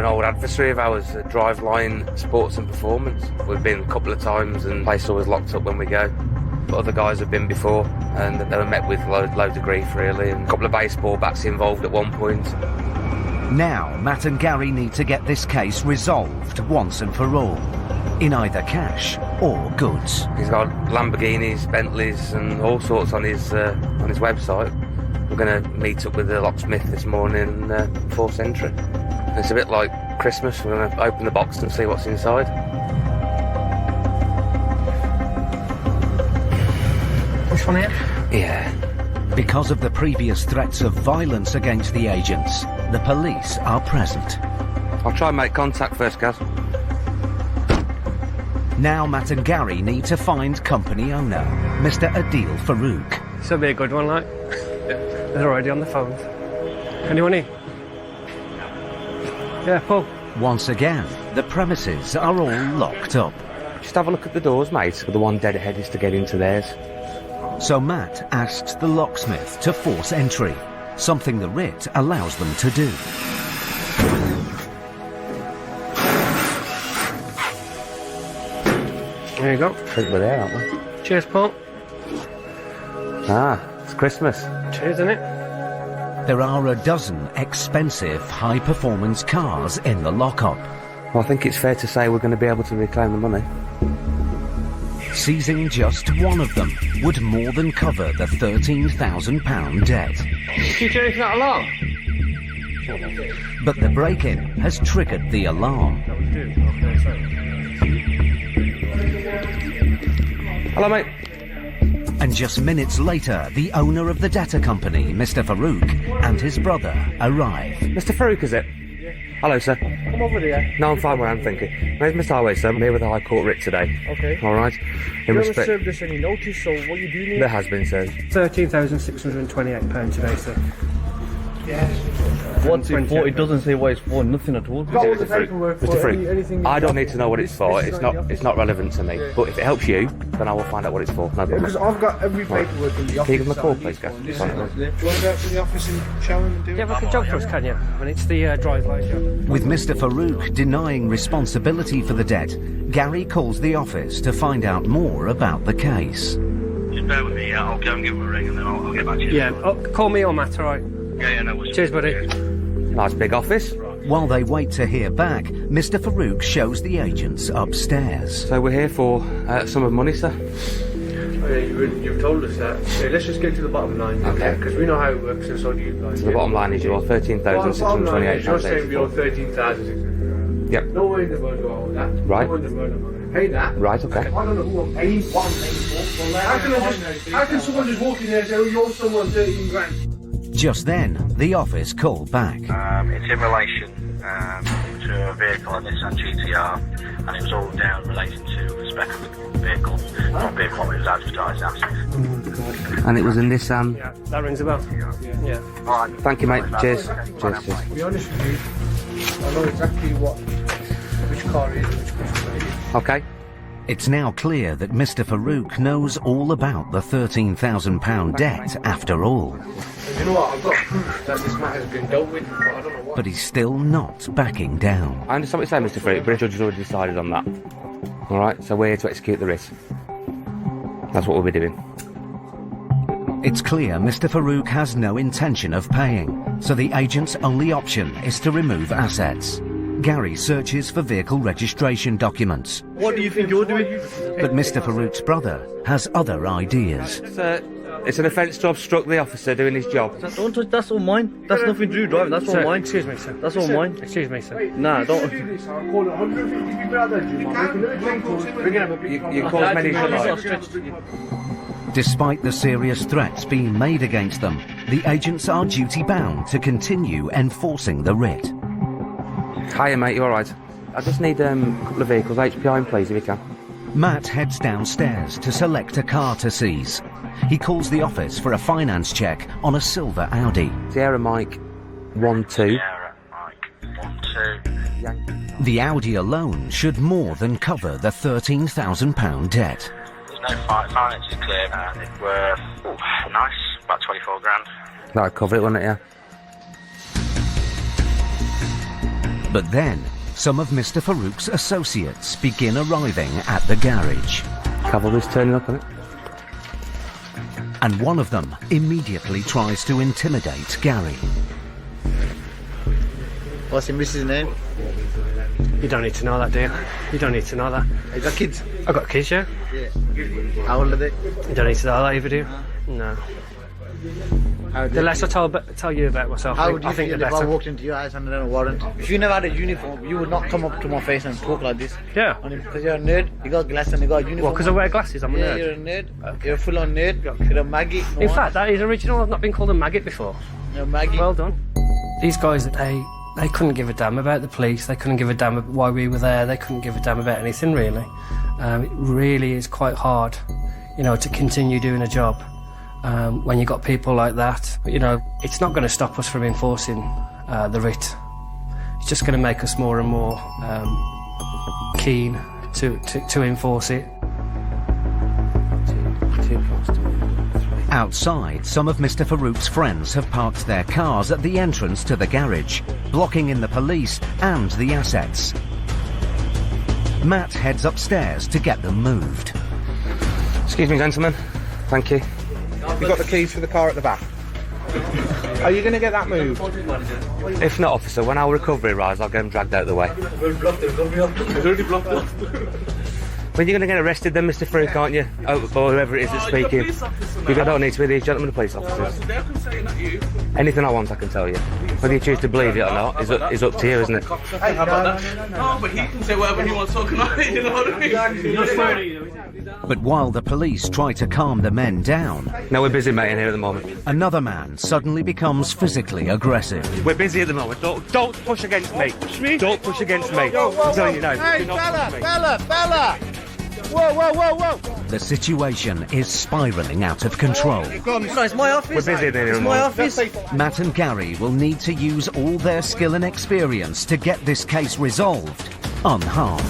an old adversary of ours, Driveline Sports and Performance. We've been a couple of times and the place always locked up when we go. But other guys have been before and they were met with loads of grief really, and a couple of baseball bats involved at one point. Now Matt and Gary need to get this case resolved once and for all, in either cash or goods. He's got Lamborghinis, Bentleys and all sorts on his website. We're going to meet up with the locksmith this morning and force entry. It's a bit like Christmas. We're going to open the box and see what's inside. This one here? Yeah. Because of the previous threats of violence against the agents, the police are present. I'll try and make contact first, Gaz. Now Matt and Gary need to find company owner, Mr. Adil Farouk. This will be a good one, like. They're already on the phones. Anyone here? Yeah, Paul. Once again, the premises are all locked up. Just have a look at the doors, mate. The one dead ahead is to get into theirs. So Matt asks the locksmith to force entry, something the writ allows them to do. There you go. I think we're there, aren't we? Cheers, Paul. Ah, it's Christmas. Cheers, innit? There are a dozen expensive, high-performance cars in the lockup. Well, I think it's fair to say we're going to be able to reclaim the money. Seizing just one of them would more than cover the £13,000 debt. Did you do anything that alarm? But the break-in has triggered the alarm. Hello, mate. And just minutes later, the owner of the debtor company, Mr. Farouk, and his brother arrive. Mr. Farouk, is it? Hello, sir. Come over here. No, I'm fine where I'm thinking. My name's Mr. Highway, sir. I'm here with the High Court writ today. Okay. All right. You haven't served us any notice, so what you do need? There has been served. £13,628 today, sir. Yes. What's it for? It doesn't say what it's for, nothing at all. Got all the paperwork for Mr. Farouk, anything. I don't need to know what it's for. It's not relevant to me. But if it helps you, then I will find out what it's for. No problem. Because I've got every paperwork in the office. Can you give him a call, please, Gav? Do you want to go out to the office and shower and do it? You have like a job for us, can you? And it's the drive-by job. With Mr. Farouk denying responsibility for the debt, Gary calls the office to find out more about the case. Just bear with me, I'll go and give him a ring and then I'll get back to you. Yeah, call me or Matt, alright? Yeah, no worries. Cheers, buddy. Nice big office. While they wait to hear back, Mr. Farouk shows the agents upstairs. So we're here for a sum of money, sir. Oh, yeah, you've told us that. Okay, let's just get to the bottom line. Okay. Because we know how it works and so do you guys. So the bottom line is you owe £13,628. You're saying we owe $13,628. Yep. No way in the world do I owe that. Right. No way in the world I'm going to pay that. Right, okay. I don't know who I'm paying, what I'm paying for. How can someone just walk in there and say, oh, you owe someone 13 grand? Just then, the office called back. It's in relation to a vehicle, a Nissan GTR, and it was all down relating to the spec of the vehicle, not vehicle it was advertised as. And it was a Nissan. Yeah, that rings a bell. Yeah. All right. Thank you, mate. Cheers. Bye Cheers. To be honest with you, I know exactly which car it is and which customer it is. Okay. It's now clear that Mr. Farouk knows all about the £13,000 debt after all. You know what, I've got proof that this matter has been dealt with, but I don't know what. But he's still not backing down. I understand what you're saying, Mr. Farouk, but the judge has already decided on that. All right, so we're here to execute the writ. That's what we'll be doing. It's clear Mr. Farouk has no intention of paying, so the agent's only option is to remove assets. Gary searches for vehicle registration documents. What do you think you're doing? But Mr. Farouk's brother has other ideas. It's an offence to obstruct the officer doing his job. Don't touch, that's all mine. That's nothing to do with driving, that's all mine. Excuse me, sir. That's all mine. Excuse me, sir. Nah, don't. I'll call 150 people out there, You call as many as you like. Despite the serious threats being made against them, the agents are duty-bound to continue enforcing the writ. Hiya, mate, you all right? I just need a couple of vehicles, HPI, please, if you can. Matt heads downstairs to select a car to seize. He calls the office for a finance check on a silver Audi. Sierra Mike 1-2. Sierra Mike 1-2. The Audi alone should more than cover the £13,000 debt. There's no finance is clear. It's worth nice, about 24 grand. That'd cover it, wouldn't it, yeah? But then, some of Mr. Farouk's associates begin arriving at the garage. Cavalry's turning up on it. And one of them immediately tries to intimidate Gary. What's your missus' name? You don't need to know that, do you? You don't need to know that. You got kids? I've got kids, yeah? Yeah. How old are they? You don't need to know that either, do you? No. The less I tell you about myself, How would you I think feel the if I better. walked into your house and I had a warrant? If you never had a uniform, you would not come up to my face and talk like this. Yeah. Because you're a nerd, you got glasses and you got a uniform. Well, because I wear glasses, I'm a Yeah, nerd. you're a nerd. You're a full-on nerd. You're a maggot. In fact, that is original. I've not been called a maggot before. You're a maggot. Well done. These guys, they couldn't give a damn about the police. They couldn't give a damn about why we were there. They couldn't give a damn about anything, really. It really is quite hard, you know, to continue doing a job when you've got people like that. But, you know, it's not going to stop us from enforcing the writ. It's just going to make us more and more keen to enforce it. Outside, some of Mr. Farouk's friends have parked their cars at the entrance to the garage, blocking in the police and the assets. Matt heads upstairs to get them moved. Excuse me, gentlemen. Thank you. You've got the keys for the car at the back. Are you going to get that moved? If not, officer, when our recovery arrives, I'll get them dragged out of the way. When you're going to get arrested then, Mr. Farouk, aren't you? Oh, or whoever it is that's speaking. You don't need to be these gentlemen, the police officers. Anything I want, I can tell you. Whether you choose to believe it or not is up to you, isn't it? Hey, how about that? No, but he can say whatever he wants talking about it, you know what I mean? But while the police try to calm the men down, No, we're busy, mate, in here at the moment. another man suddenly becomes physically aggressive. We're busy at the moment. Don't push against me. Don't push against me. I'm telling you now. Hey, do not push me. fella! Whoa! The situation is spiralling out of control. It's my office. We're busy in here It's at the my moment. office. Matt and Gary will need to use all their skill and experience to get this case resolved unharmed.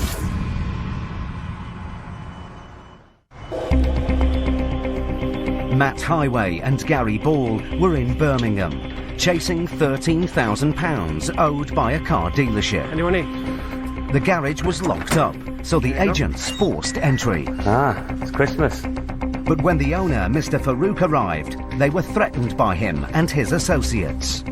Matt Highway and Gary Ball were in Birmingham, chasing £13,000 owed by a car dealership. Anyone in? The garage was locked up, so the agents forced entry. Ah, it's Christmas. But when the owner, Mr. Farouk, arrived, they were threatened by him and his associates.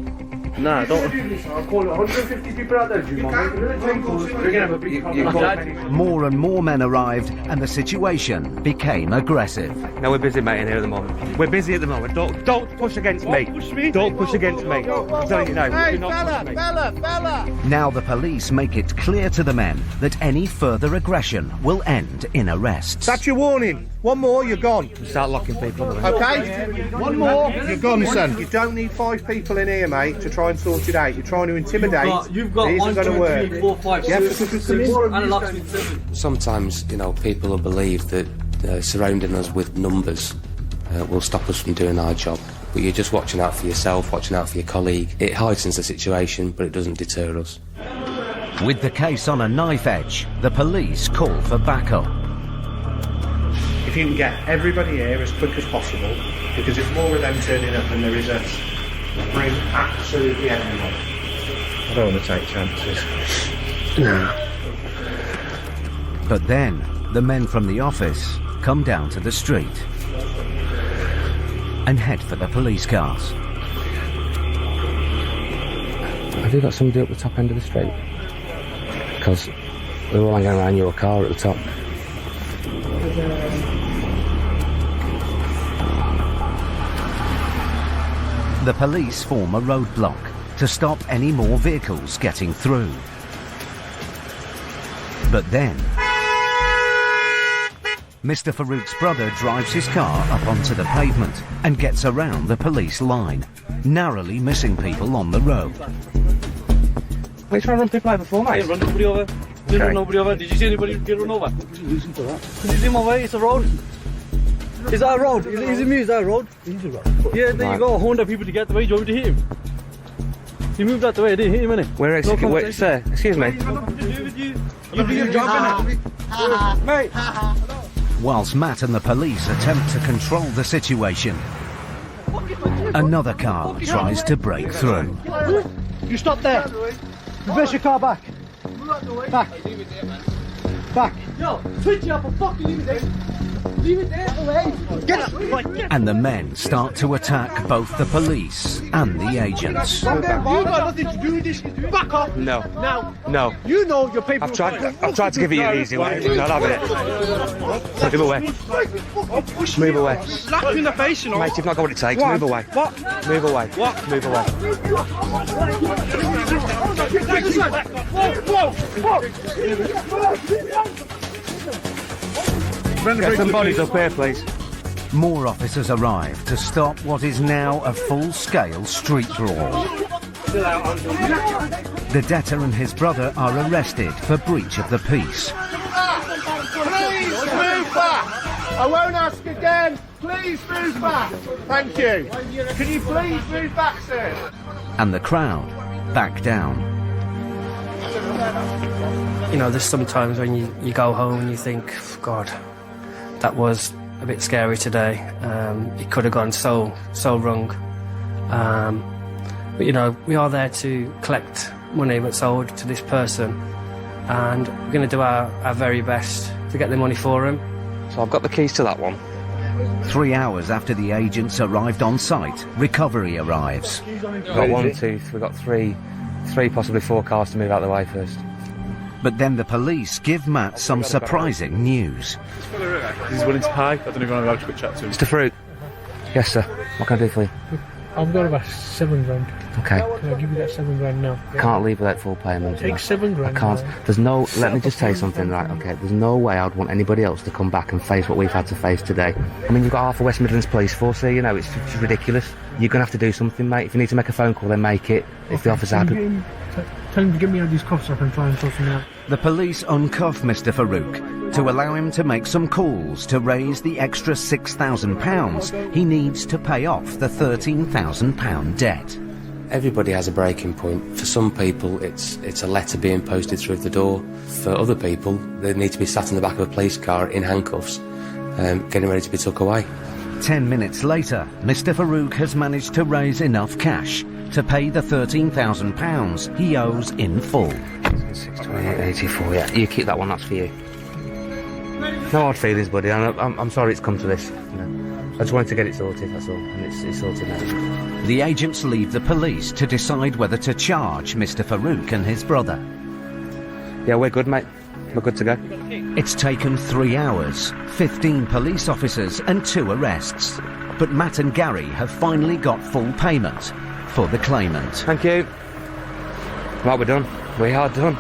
No, don't. I'll call 150 people out there, Jim. We're going to have a big problem. More and more men arrived, and the situation became aggressive. No, we're busy, mate, in here at the moment. We're busy at the moment. Don't push against me. Don't push against me. I'm telling you now. Do not push me. Fella! Now the police make it clear to the men that any further aggression will end in arrests. That's your warning. One more, you're gone. Start locking people up. Okay? One more, you're gone, son. You don't need 5 people in here, mate, to try and sort it out. You're trying to intimidate. You've got it isn't 1, going to 2, work. 3, 4, 5, Yeah, 6, because 6, more and a locksmith 7. Sometimes, you know, people will believe that surrounding us with numbers will stop us from doing our job. But you're just watching out for yourself, watching out for your colleague. It heightens the situation, but it doesn't deter us. With the case on a knife edge, the police call for backup. If you can get everybody here as quick as possible, because there's more of them turning up than there is us, bring absolutely everyone. I don't want to take chances. No. But then, the men from the office come down to the street and head for the police cars. Have you got somebody up the top end of the street? Because we're all hanging around your car at the top. The police form a roadblock to stop any more vehicles getting through. But then, Mr. Farouk's brother drives his car up onto the pavement and gets around the police line, narrowly missing people on the road. Are you trying to run people over for, mate? Run nobody over. Didn't run nobody over. Did you see anybody get run over? Listen to that. Because he's in my way. It's a road. Is that a road? Is it me? Is that a road? It's a road. Yeah, there you go. 100 people to get the way. Do you want me to hit him? He moved out the way. I didn't hit him, innit? Where is he? Wait, sir, excuse me. You do your job, innit? Mate. Whilst Matt and the police attempt to control the situation, another car tries to break through. You stop there. Reverse your car back. Back. Back. Yo, switch it up and fucking leave it there. Leave it there. Get it. And the men start to attack both the police and the agents. You got nothing to do with this. Back off. No. Now. No. You know your paper. I've tried to give you an easy way. You're not having it. Move away. Move away. Slap you in the face, you know. Mate, you've not got what it takes. Move away. What? Move away. What? Move away. Get some bodies up here, please. More officers arrive to stop what is now a full-scale street brawl. The debtor and his brother are arrested for breach of the peace. Please move back! I won't ask again. Please move back. Thank you. Can you please move back, sir? And the crowd back down. You know, there's sometimes when you go home and you think, God, that was a bit scary today. It could have gone so wrong. But you know, we are there to collect money that's owed to this person, and we're going to do our very best to get the money for him. So I've got the keys to that one. 3 hours after the agents arrived on site, recovery arrives. We've got 1, 2, we've got three, possibly 4 cars to move out of the way first. But then the police give Matt some surprising news. He's willing to pay. I don't know if I'm allowed to quick chat to him. Mr. Fruit. Yes, sir. What can I do for you? I've got about 7 grand. Okay. Can I give you that 7 grand now? I can't leave without full payment. Take 7 grand. I can't. now. There's no. Let me just tell you something, right? Okay. There's no way I'd want anybody else to come back and face what we've had to face today. I mean, you've got half of West Midlands Police Force here. You know, it's ridiculous. You're gonna have to do something, mate. If you need to make a phone call, then make it. If the officer happy. Tell him to get me out of these cuffs so I can try and sort something out. The police uncuff Mr. Farouk to allow him to make some calls to raise the extra £6,000 he needs to pay off the £13,000 debt. Everybody has a breaking point. For some people, it's a letter being posted through the door. For other people, they need to be sat in the back of a police car in handcuffs, getting ready to be took away. 10 minutes later, Mr. Farouk has managed to raise enough cash to pay the £13,000 he owes in full. 628.84. Yeah, you keep that one. That's for you. No hard feelings, buddy. I'm sorry it's come to this. You know, I just wanted to get it sorted. That's all, and it's sorted now. The agents leave the police to decide whether to charge Mr. Farouk and his brother. Yeah, we're good, mate. We're good to go. It's taken 3 hours, 15 police officers and 2 arrests. But Matt and Gary have finally got full payment for the claimant. Thank you. Right, we're done. We are done.